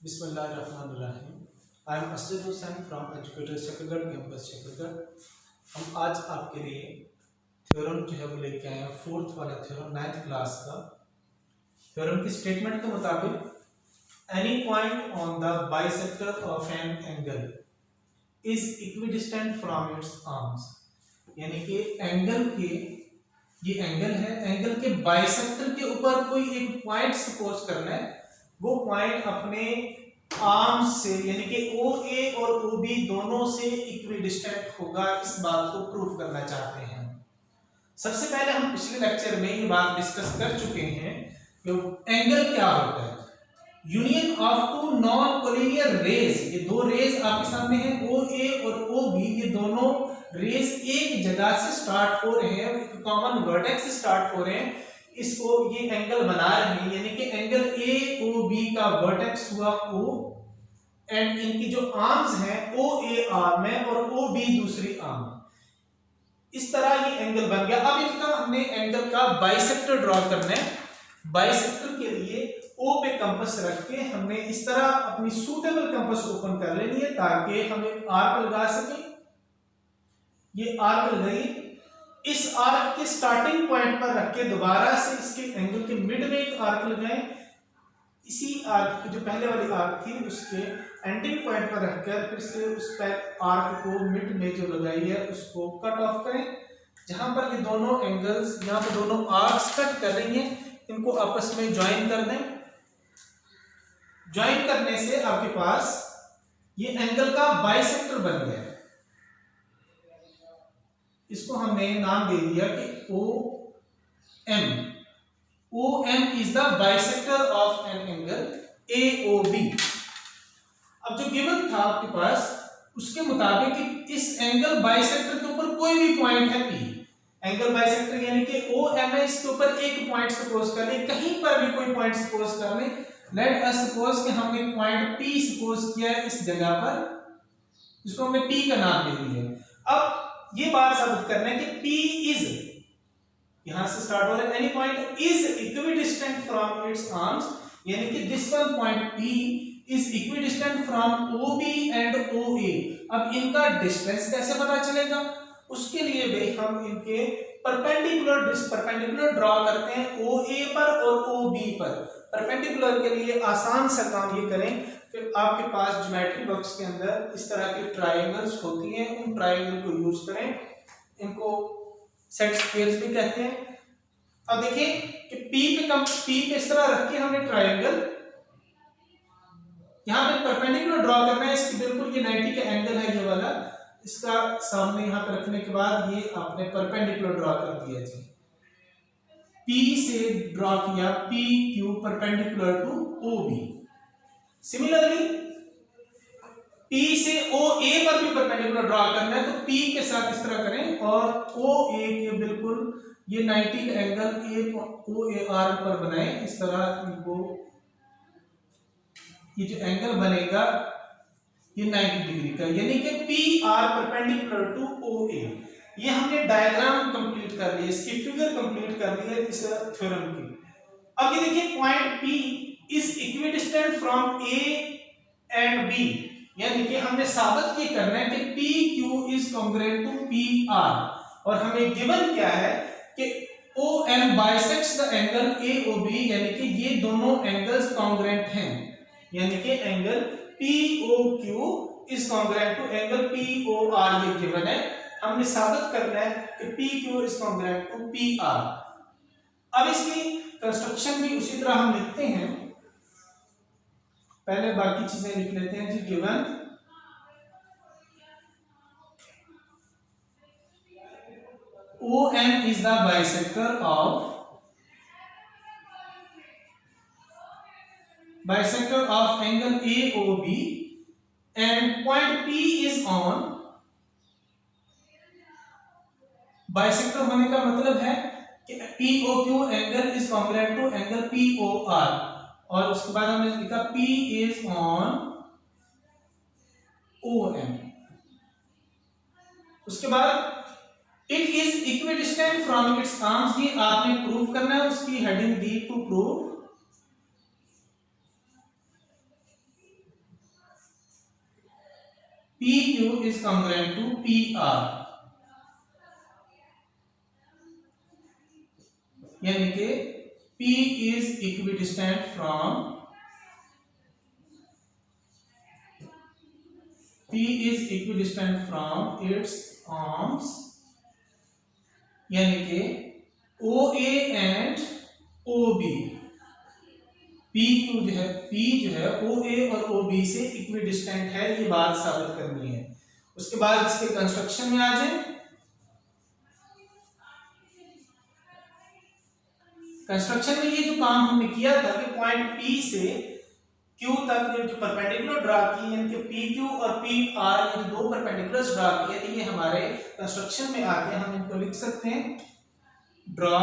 बिस्मिल्लाहिर्रहमानिर्रहीम। I am Asad Hussain from educator Shakargarh campus Shakargarh. हम आज आपके लिए थ्योरम जो है वो लेके आए हैं, फोर्थ वाला थ्योरम 9th क्लास का। थ्योरम की स्टेटमेंट के मुताबिक any point on the bisector of an angle is equidistant from its arms, यानी कि एंगल के, ये एंगल है, एंगल के बाइसेक्टर के ऊपर कोई एक पॉइंट सपोज करना है, वो पॉइंट अपने आर्म से यानी कि OA और OB दोनों से इक्विडिस्टेंट होगा। इस बात को प्रूव करना चाहते हैं। सबसे पहले हम पिछले लेक्चर में ये बात डिस्कस कर चुके हैं कि एंगल क्या होता है। Union of two non collinear rays, ये दो रेज आपके सामने हैं, OA और OB, ये दोनों रेज एक जगह से स्टार्ट हो रहे हैं, कॉमन वर्टेक्स से स्टार्ट हो रहे हैं, इसको ये एंगल बना रहे हैं, यानी कि एंगल AOB का वर्टेक्स हुआ O एंड इनकी जो आर्म्स हैं OA आर्म है और OB दूसरी आर्म। इस तरह ये एंगल बन गया। अब इनका हमने एंगल का बाइसेक्टर ड्रॉ करना है। बाइसेक्टर के लिए O पे कंपास रख के हमने इस तरह अपनी सूटेबल कंपास ओपन कर लेनी है ताकि हम एक आर्क लगा सकें। ये आर्क लगाइए, इस आर्क के स्टार्टिंग पॉइंट पर रख के दोबारा से इसके एंगल के मिड में एक आर्क लगाएं। इसी आर्क की जो पहले वाली आर्क थी उसके एंडिंग पॉइंट पर रखकर फिर से उस पर आर्क को मिड में जो लगाई है उसको कट ऑफ करें। जहां पर ये दोनों एंगल्स, यहाँ पर दोनों आर्क्स कट कर रही हैं, इनको आपस में ज्वाइन कर दें। ज्वाइन करने से आपके पास ये एंगल का बाइसेक्टर बन गया। इसको हमने नाम दे दिया कि OM। OM is the bisector of an angle AOB। अब जो गिवन था आपके पास उसके मुताबिक कि इस एंगल बाइसेक्टर के ऊपर कोई भी पॉइंट है P, एंगल बाइसेक्टर यानी कि OM है, इसके ऊपर एक पॉइंट सपोज कर ले, कहीं पर भी कोई पॉइंट सपोज कर ले। लेट अस सपोज कि हमने पॉइंट P सपोज किया है इस जगह पर, जिसको हमने P का नाम दे दिया है। अब ये बात साबित करना है कि P इज, यहां से स्टार्ट हो रहा है, any point is equidistant from its arms, यानी कि this one point P is equidistant from OB and OA। अब इनका डिस्टेंस कैसे पता चलेगा? उसके लिए भाई हम इनके परपेंडिकुलर ड्रॉ करते हैं OA पर और OB पर। परपेंडिकुलर के लिए आसान सा काम ये करें कि आपके पास ज्योमेट्री बॉक्स के अंदर इस तरह की ट्रायंगल्स होती हैं, उन ट्रायंगल को यूज करें, इनको सेट स्क्वायर्स भी कहते हैं। अब देखिए कि P पे इस तरह रख के हमने ट्रायंगल यहां पे परपेंडिकुलर ड्रॉ करना है। इसकी बिल्कुल ये 90 का एंगल है ये वाला, इसका सामने यहां पे रखने के बाद ये आपने परपेंडिकुलर ड्रॉ कर दिया जी। P से ड्रॉ किया PQ perpendicular to OB। Similarly P से OA पर भी परपेंडिकुलर ड्रॉ करना है, तो P के साथ इस तरह करें और OA के बिल्कुल ये 90 का एंगल OAR पर बनाएं। इस तरह इनको, ये जो एंगल बनेगा ये 90 डिग्री का, यानी कि PR परपेंडिकुलर टू OA। ये हमने डायग्राम कंप्लीट कर लिया, इसकी फिगर कंप्लीट कर ली है इस थ्योरम की। अब ये देखिए point P is equidistant from A and B, यानी कि हमने साबित ये करना है कि PQ is congruent to PR, और हमें गिवन क्या है कि OM bisects the angle AOB, यानी कि ये दोनों एंगल्स कॉन्ग्रुएंट हैं, यानी कि angle POQ is congruent to angle POR। ये गिवन है, हमने साबित करना है कि PQ is congruent to PR। अब इसकी कंस्ट्रक्शन भी उसी तरह हम लिखते हैं, पहले बाकी चीजें लिख लेते हैं जी। Given OM is the bisector of angle AOB and point P is on, bisector होने का मतलब है कि POQ angle is congruent to angle POR, और उसके बाद हमने लिखा P इज ऑन OM। उसके बाद it is equidistant from its arms, ये आपने प्रूव करना है, उसकी हेडिंग दी to prove PQ is congruent to PR, यानी कि P is equidistant from its arms, यानी कि OA and OB, P जो है OA और OB से इक्विडिस्टेंट है, ये बात साबित करनी है। उसके बाद इसके कंस्ट्रक्शन में आ जाए। कंस्ट्रक्शन में ये जो काम हमने किया था कि पॉइंट P से Q तक जो परपेंडिकुलर ड्रा की, यानी कि PQ और PR ये जो दो परपेंडिकुलर्स ड्रा किए थे, ये हमारे कंस्ट्रक्शन में आते हैं। हम इनको लिख सकते हैं, draw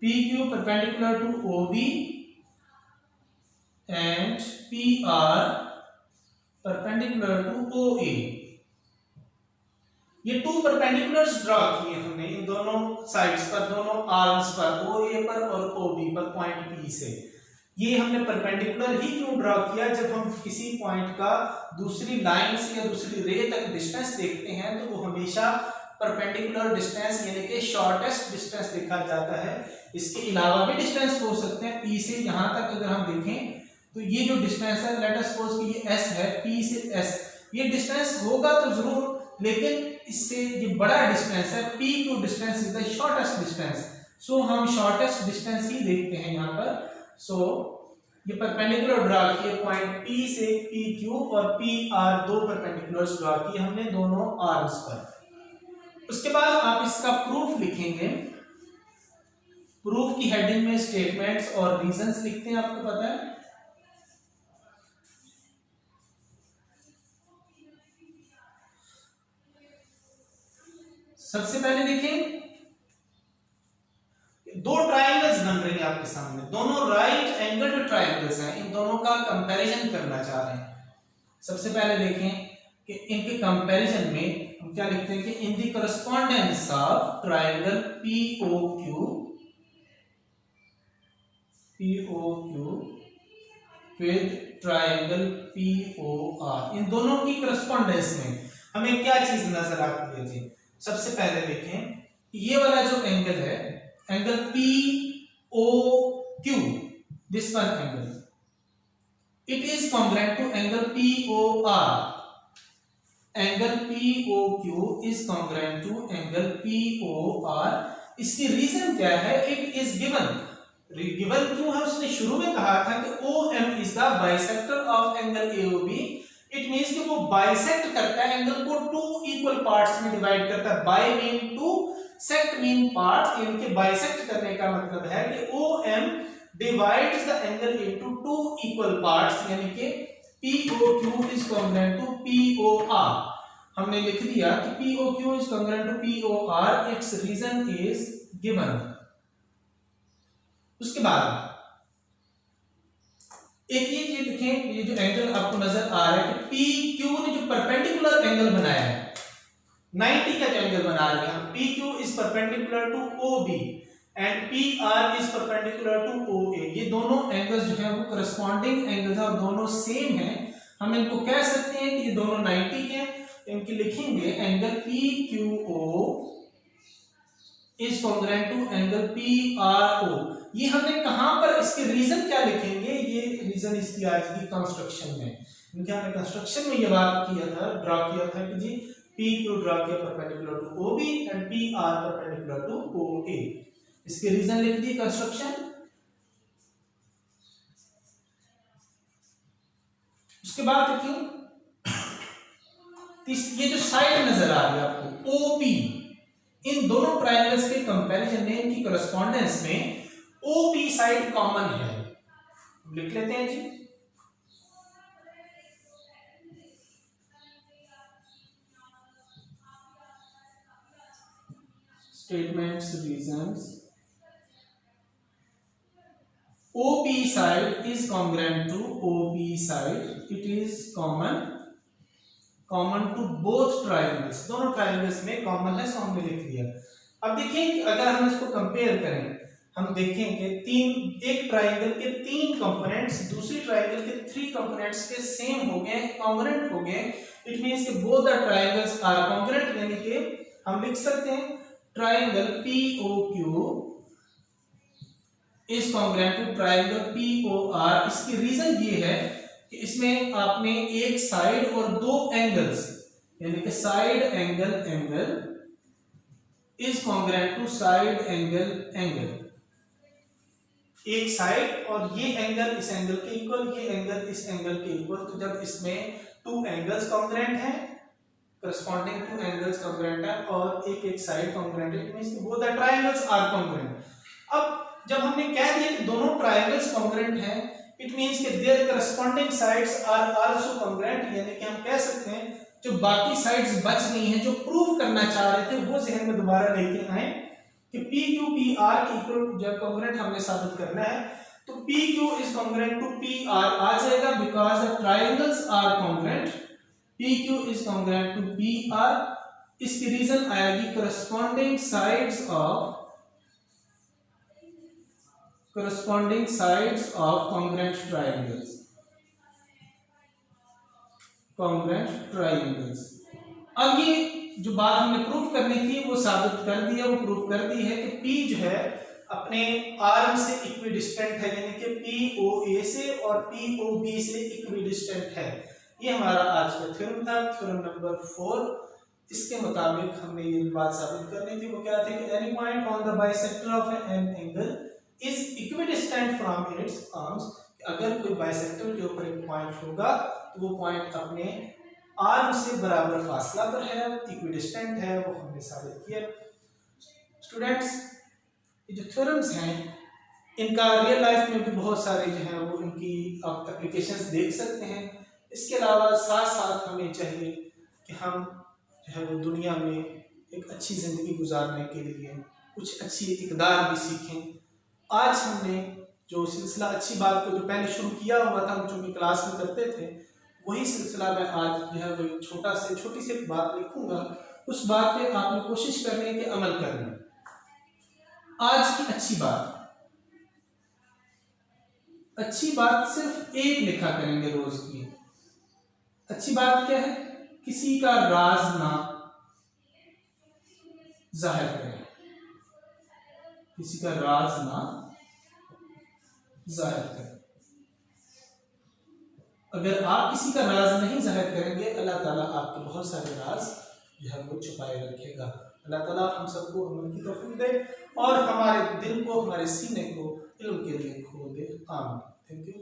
PQ perpendicular to OB and PR perpendicular to OA। ये टू परपेंडिकुलर्स ड्रॉ किए हमने इन दोनों साइड्स पर, दोनों आर्म्स पर, OA पर और OB पर पॉइंट P से। ये हमने परपेंडिकुलर ही क्यों ड्रॉ किया? जब हम किसी पॉइंट का दूसरी लाइन से या दूसरी रे तक डिस्टेंस देखते हैं तो वो हमेशा परपेंडिकुलर डिस्टेंस यानी कि शॉर्टेस्ट डिस्टेंस देखा जाता है। इसके अलावा भी डिस्टेंस हो सकते हैं। P से यहाँ तक अगर हम देखें तो ये जो डिस्टेंस है, लेट अस सपोज कि ये S है, P से S, ये डिस्टेंस होगा तो जरूर, लेकिन इससे ये बड़ा डिस्टेंस है। PQ distance is the shortest distance, so हम शॉर्टेस्ट डिस्टेंस ही देखते हैं यहाँ पर। सो ये परपेंडिकुलर ड्रा किए पॉइंट P से PQ और PR, दो परपेंडिकुलर्स ड्रा किए हमने दोनों आर्म्स पर। उसके बाद आप इसका प्रूफ लिखेंगे। प्रूफ की हेडिंग में स्टेटमेंट्स और रीजंस लिखते हैं, आपको पता है। सबसे पहले देखें, दो ट्रायंगल्स बन रही हैं आपके सामने, दोनों राइट एंगल्ड ट्रायंगल्स हैं। इन दोनों का कंपैरिजन करना चाह रहे हैं। सबसे पहले देखें कि इनके कंपैरिजन में हम क्या लिखते हैं कि in the correspondence of triangle POQ with triangle POR, इन दोनों की करस्पॉन्डेंस में हमें क्या चीज नजर आती है जी? सबसे पहले देखें, ये वाला जो एंगल है, angle POQ, this one angle, it is congruent to angle POR। Angle POQ is congruent to angle POR। इसकी रीजन क्या है? It is given. गिवन क्यों है? उसने शुरू में कहा था कि OM is the bisector of angle AOB। It means कि वो बाइसेक्ट करता है एंगल को, टू इक्वल पार्ट्स में डिवाइड करता है। Bi mean two, sect mean part, इनके बाइसेक्ट करने का मतलब है कि OM divides the angle into two equal parts, यानी कि POQ is congruent to POR। हमने लिख दिया कि POQ is congruent to POR, its reason is given. उसके बाद एक ये देखें, ये जो एंगल आपको नजर आ रहा है कि PQ ने जो परपेंडिकुलर एंगल बनाया है, 90 का जो एंगल बना रहे हैं, PQ is perpendicular to OB and PR is perpendicular to OA। ये दोनों एंगल्स जो है वो करस्पॉन्डिंग एंगल्स हैं और दोनों सेम हैं। हम इनको कह सकते हैं कि ये दोनों 90 के। इनके लिखेंगे angle PQO is congruent to angle PRO। ये हमने कहां पर, इसके रीजन क्या लिखेंगे? ये रीजन इसकी आज की कंस्ट्रक्शन में, इनके हमने कंस्ट्रक्शन में ये बात किया था, ड्रा किया था कि जी PQ ड्रा किया perpendicular to OB and PR perpendicular to OA। इसके रीजन लिख दिए कंस्ट्रक्शन। उसके बाद देखिए, ये जो साइड नजर आ रही है आपको OP, इन दोनों ट्रायंगल्स के कंपैरिजन में, इनकी करस्पॉन्डेंस में OP साइड कॉमन है। लिख लेते हैं जी। Statements, reasons. OP side is congruent to OB side. It is common to both triangles. दोनों ट्रायंगल्स में कॉमन है, सो हमने लिख दिया। अब देखिए, अगर हम इसको कंपेयर करें, हम देखें कि एक ट्रायंगल के 3 कंपोनेंट्स दूसरी ट्रायंगल के 3 कंपोनेंट्स के सेम हो गए, कॉन्ग्रुएंट हो गए, इट मींस कि both the triangles are congruent, यानी कि हम लिख सकते हैं triangle POQ is congruent to triangle POR। इसकी रीजन ये है कि इसमें आपने एक साइड और दो एंगल्स, यानी कि side angle is congruent to side angle, एक साइड और ये एंगल इस एंगल के इक्वल, ये एंगल इस एंगल के इक्वल। तो जब इसमें टू एंगल्स कॉन्ग्रुएंट हैं, करस्पॉन्डिंग टू एंगल्स कॉन्ग्रुएंट है और एक साइड कॉन्ग्रुएंट है, it means both the triangles are congruent. अब जब हमने कह दिया कि दोनों ट्रायंगल्स कॉन्ग्रुएंट हैं, इट मींस कि their corresponding sides are also congruent, यानी कि हम कह सकते हैं जो बाकी साइड्स बच गई हैं, जो प्रूव करना चाह रहे थे, वो जहन में दोबारा लेके आए कि PQPR के इक्वल जब कॉन्ग्रुएंट हमने साबित करना है तो PQ is congruent to PR आ जाएगा, because the triangles are congruent. PQ is congruent to PR। इसकी रीजन आएगी corresponding sides of congruent triangles। अब ये जो बात हमने प्रूफ करनी थी वो साबित कर दिया, वो प्रूफ कर दी है कि P जो है अपने आर्म से इक्विडिस्टेंट है, यानी कि POA से और POB से इक्विडिस्टेंट है। ये हमारा आज का थ्योरम था, थ्योरम नंबर 4। इसके मुताबिक हमने ये बात साबित करनी थी, वो क्या थी कि any point on the bisector of an angle is equidistant from its arms. अगर कोई बाइसेक्टर के ऊपर एक पॉइंट होगा तो वो पॉइंट अपने आर्म से बराबर फासला पर है, इक्विडिस्टेंट है, वो हमने साबित किया। स्टूडेंट्स, ये जो थ्योरम्स हैं इनका रियल लाइफ में भी बहुत सारे जो हैं वो इनकी आप एप्लीकेशंस देख सकते हैं। इसके अलावा साथ साथ हमें चाहिए कि हम जो है वो दुनिया में एक अच्छी ज़िंदगी गुजारने के लिए कुछ अच्छी इक़दार भी सीखें। आज हमने जो सिलसिला अच्छी बात को जो पहले शुरू किया हुआ था, हम चूंकि क्लास में करते थे, वही सिलसिला मैं आज जो है वो छोटी सी बात लिखूंगा। उस बात पे आपने कोशिश करनी है कि अमल करना। आज की अच्छी बात सिर्फ एक लिखा करेंगे रोज की। अच्छी बात क्या है? किसी का राज ना जाहिर करें, किसी का राज ना जाहिर करें। अगर आप किसी का राज नहीं जाहिर करेंगे, अल्लाह ताला आपके बहुत सारे राज जो है वो छुपाए रखेगा। अल्लाह ताला हम सबको अमल की तौफीक दे और हमारे दिल को, हमारे सीने को इल्म के लिए खोल दे। आमीन। Thank you.